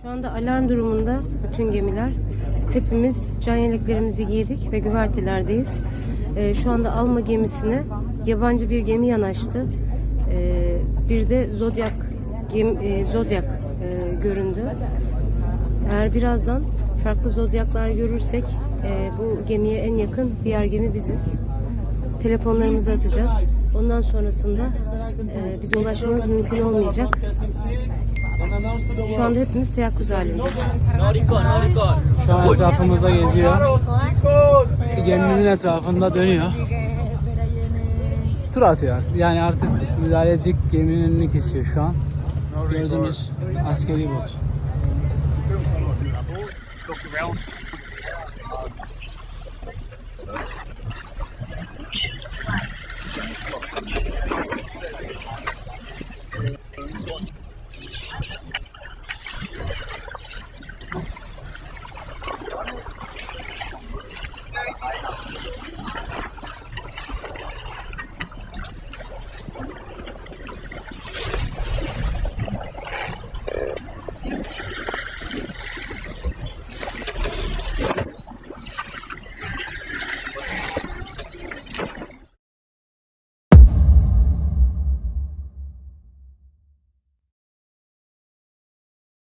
Şu anda alarm durumunda bütün gemiler. Hepimiz can yeleklerimizi giydik ve güvertelerdeyiz. Şu anda Alma gemisine yabancı bir gemi yanaştı. Bir de Zodiac göründü. Eğer birazdan farklı zodyaklar görürsek bu gemiye en yakın diğer gemi biziz. Telefonlarımızı atacağız. Ondan sonrasında bize ulaşmamız mümkün olmayacak. Şu anda hepimiz teyakkuz halindeyiz. Şu an etrafımızda geziyor. Geminin etrafında dönüyor. Tur atıyor. Yani artık müdahale edecek geminin önünü kesiyor şu an. Gördüğünüz askeri bot.